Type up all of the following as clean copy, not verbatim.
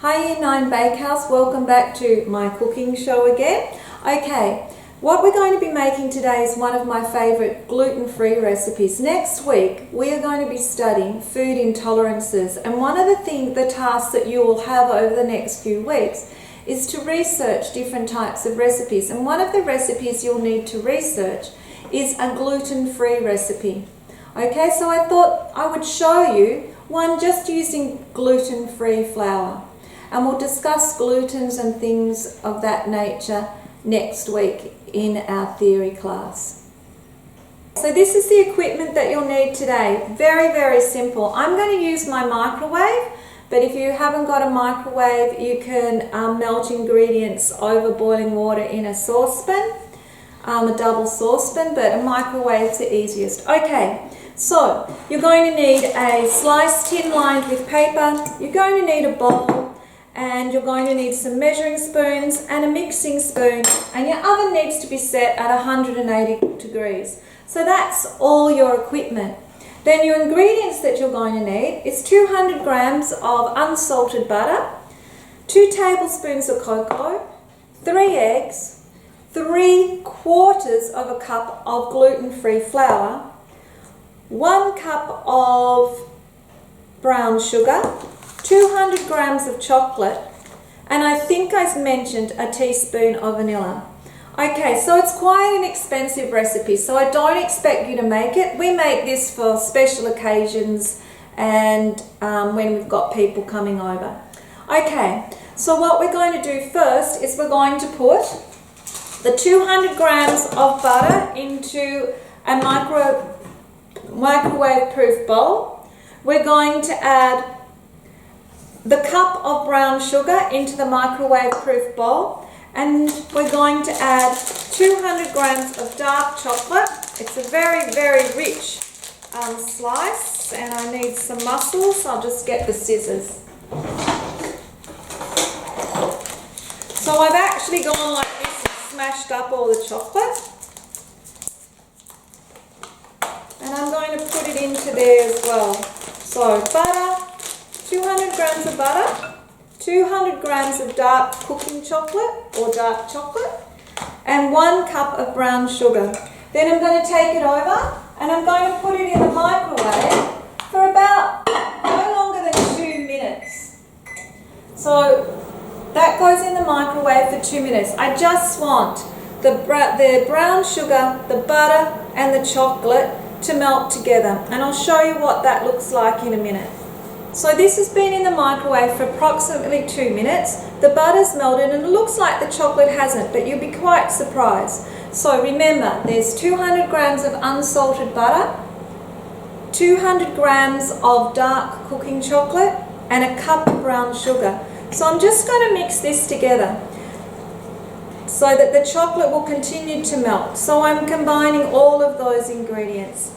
Hi Year 9 Bakehouse, welcome back to my cooking show again. Okay, what we're going to be making today is one of my favourite gluten-free recipes. Next week we are going to be studying food intolerances, and one of the tasks that you will have over the next few weeks is to research different types of recipes, and one of the recipes you'll need to research is a gluten-free recipe. Okay, so I thought I would show you one just using gluten-free flour. And we'll discuss glutens and things of that nature next week in our theory class. So this is the equipment that you'll need today. Very, very simple. I'm going to use my microwave, but if you haven't got a microwave, you can melt ingredients over boiling water in a saucepan, a double saucepan, but a microwave's the easiest. Okay, so you're going to need a sliced tin lined with paper. You're going to need a bowl. And you're going to need some measuring spoons and a mixing spoon, and your oven needs to be set at 180 degrees. So that's all your equipment. Then your ingredients that you're going to need is 200 grams of unsalted butter, 2 tablespoons of cocoa, 3 eggs, 3/4 of a cup of gluten-free flour, 1 cup of brown sugar, 200 grams of chocolate, and I think I mentioned a teaspoon of vanilla. Okay, so it's quite an expensive recipe, so I don't expect you to make it. We make this for special occasions and when we've got people coming over. Okay, so what we're going to do first is we're going to put the 200 grams of butter into a microwave-proof bowl. We're going to add the cup of brown sugar into the microwave-proof bowl, and we're going to add 200 grams of dark chocolate. It's a very, very rich slice, and I need some muscles. I'll just get the scissors. So I've actually gone like this and smashed up all the chocolate, and I'm going to put it into there as well. So butter, 200 grams of butter, 200 grams of dark cooking chocolate or dark chocolate, and 1 cup of brown sugar. Then I'm going to take it over and I'm going to put it in the microwave for about no longer than 2 minutes. So that goes in the microwave for 2 minutes. I just want the brown sugar, the butter and the chocolate to melt together, and I'll show you what that looks like in a minute. So this has been in the microwave for approximately 2 minutes. The butter's melted and it looks like the chocolate hasn't, but you'll be quite surprised. So remember, there's 200 grams of unsalted butter, 200 grams of dark cooking chocolate, and a cup of brown sugar. So I'm just going to mix this together so that the chocolate will continue to melt. So I'm combining all of those ingredients.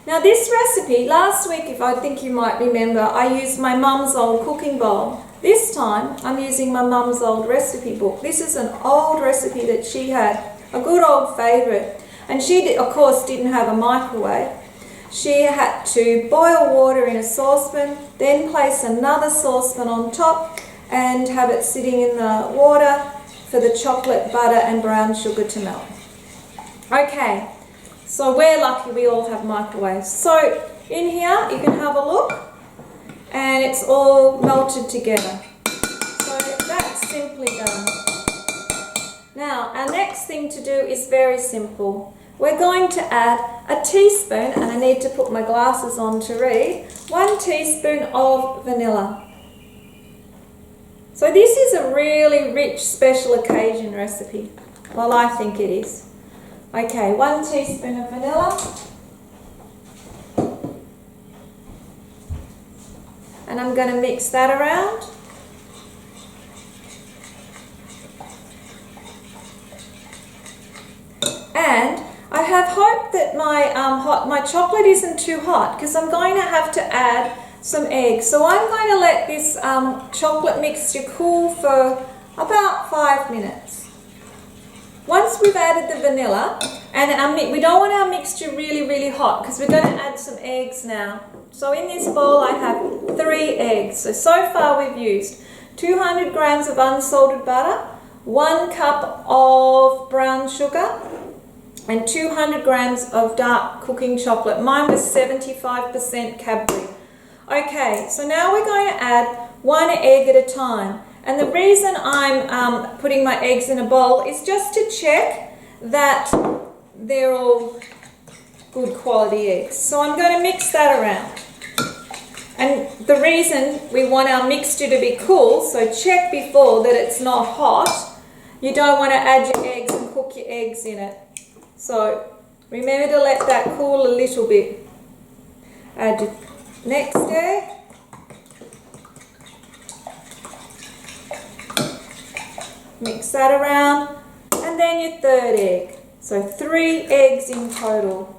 Now this recipe, last week, if I think you might remember, I used my mum's old cooking bowl. This time I'm using my mum's old recipe book. This is an old recipe that she had, a good old favourite. And she, of course, didn't have a microwave. She had to boil water in a saucepan, then place another saucepan on top and have it sitting in the water for the chocolate, butter and brown sugar to melt. Okay. So we're lucky we all have microwaves. So in here you can have a look, and it's all melted together. So that's simply done. Now our next thing to do is very simple. We're going to add a teaspoon, and I need to put my glasses on to read, 1 teaspoon of vanilla. So this is a really rich special occasion recipe. Well, I think it is. Okay, 1 teaspoon of vanilla, and I'm going to mix that around. And I have hope that my chocolate isn't too hot, because I'm going to have to add some eggs. So I'm going to let this chocolate mixture cool for about 5 minutes. Once we've added the vanilla, and we don't want our mixture really, really hot, because we're going to add some eggs now. So in this bowl I have 3 eggs. So far we've used 200 grams of unsalted butter, 1 cup of brown sugar, and 200 grams of dark cooking chocolate. Mine was 75% Cadbury. Okay, so now we're going to add 1 egg at a time. And the reason I'm putting my eggs in a bowl is just to check that they're all good quality eggs. So I'm going to mix that around. And the reason we want our mixture to be cool, so check before that it's not hot. You don't want to add your eggs and cook your eggs in it. So remember to let that cool a little bit. Add your next egg. Mix that around. And then your third egg. So 3 eggs in total.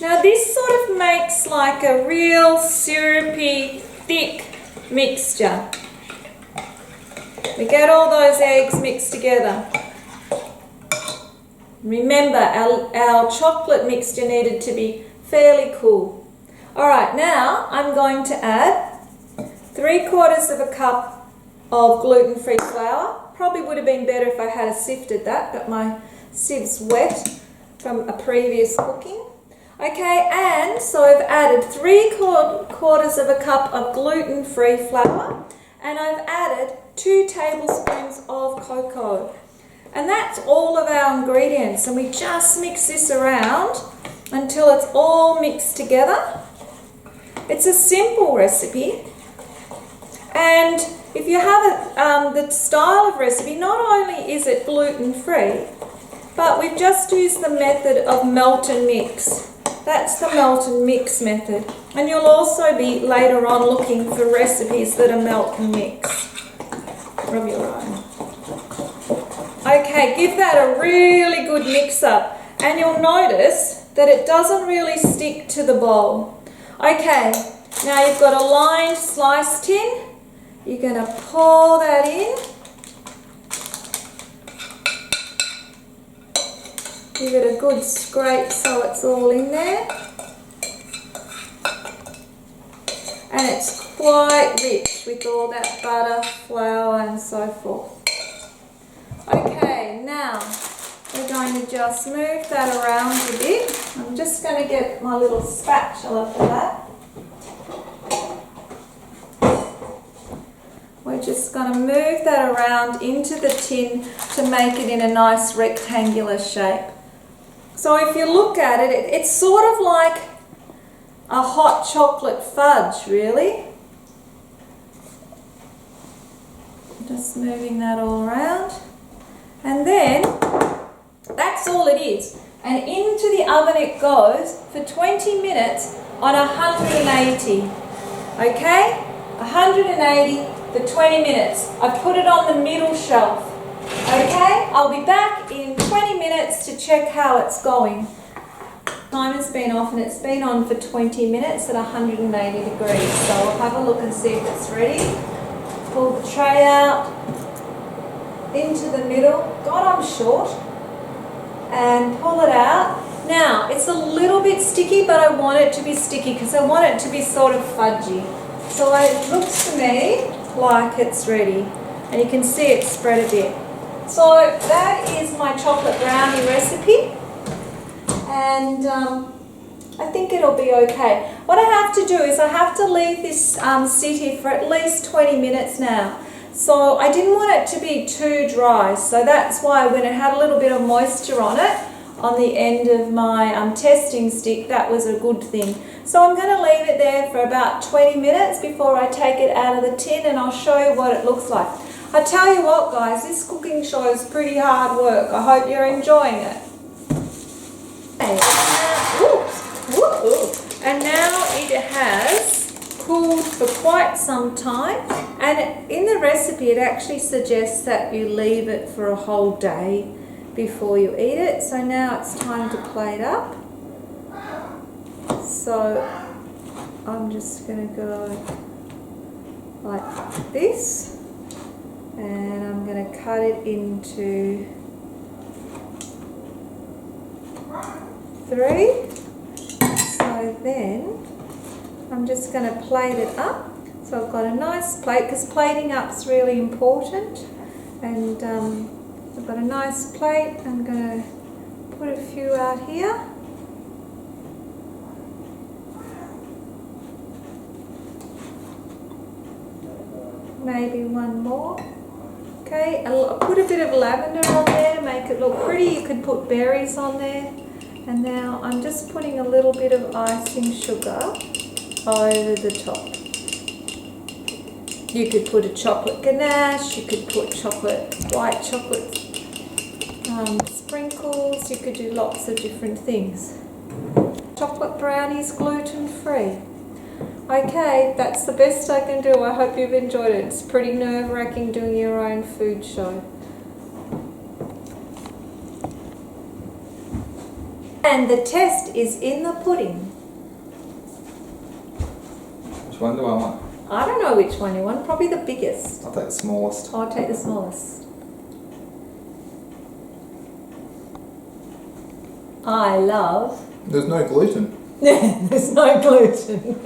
Now this sort of makes like a real syrupy, thick mixture. We get all those eggs mixed together. Remember, our chocolate mixture needed to be fairly cool. Alright, now I'm going to add 3/4 of a cup of gluten-free flour. Probably would have been better if I had sifted that, but my siev's wet from a previous cooking. Okay, and so I've added 3/4 of a cup of gluten-free flour, and I've added 2 tablespoons of cocoa. And that's all of our ingredients, and we just mix this around until it's all mixed together. It's a simple recipe, and if you have the style of recipe, not only is it gluten-free, but we've just used the method of melt and mix. That's the melt and mix method. And you'll also be later on looking for recipes that are melt and mix of your own. Okay, give that a really good mix up, and you'll notice that it doesn't really stick to the bowl. Okay, now you've got a lined slice tin. You're going to pour that in. Give it a good scrape so it's all in there. And it's quite rich with all that butter, flour and so forth. Okay, now we're going to just move that around a bit. I'm just going to get my little spatula for that. We're just going to move that around into the tin to make it in a nice rectangular shape. So if you look at it, it's sort of like a hot chocolate fudge, really. Just moving that all around. And then, that's all it is. And into the oven it goes for 20 minutes on 180. Okay? 180 for 20 minutes. I've put it on the middle shelf. Okay? I'll be back in 20 minutes to check how it's going. Timer's been off and it's been on for 20 minutes at 180 degrees. So I'll have a look and see if it's ready. Pull the tray out into the middle. God, I'm short. And pull it out. Now, it's a little bit sticky, but I want it to be sticky because I want it to be sort of fudgy. So it looks to me like it's ready. And you can see it spread a bit. So that is my chocolate brownie recipe. And I think it'll be okay. What I have to do is I have to leave this sit here for at least 20 minutes now. So I didn't want it to be too dry. So that's why when it had a little bit of moisture on it, on the end of my testing stick, that was a good thing. So I'm going to leave it there for about 20 minutes before I take it out of the tin, and I'll show you what it looks like. I tell you what, guys, this cooking show is pretty hard work. I hope you're enjoying it. And now it has cooled for quite some time, and in the recipe it actually suggests that you leave it for a whole day before you eat it. So now it's time to plate up. So I'm just going to go like this, and I'm going to cut it into 3. So then I'm just going to plate it up. So I've got a nice plate, because plating up's really important. And I've got a nice plate. I'm going to put a few out here. Maybe one more. Okay, I'll put a bit of lavender on there to make it look pretty. You could put berries on there. And now I'm just putting a little bit of icing sugar over the top. You could put a chocolate ganache, you could put white chocolate sprinkles, you could do lots of different things. Chocolate brownies, gluten-free. Okay, that's the best I can do. I hope you've enjoyed it. It's pretty nerve-wracking doing your own food show. And the test is in the pudding. Which one do I want? I don't know which one you want. Probably the biggest. I'll take the smallest. I'll take the smallest. I love... There's no gluten. There's no gluten.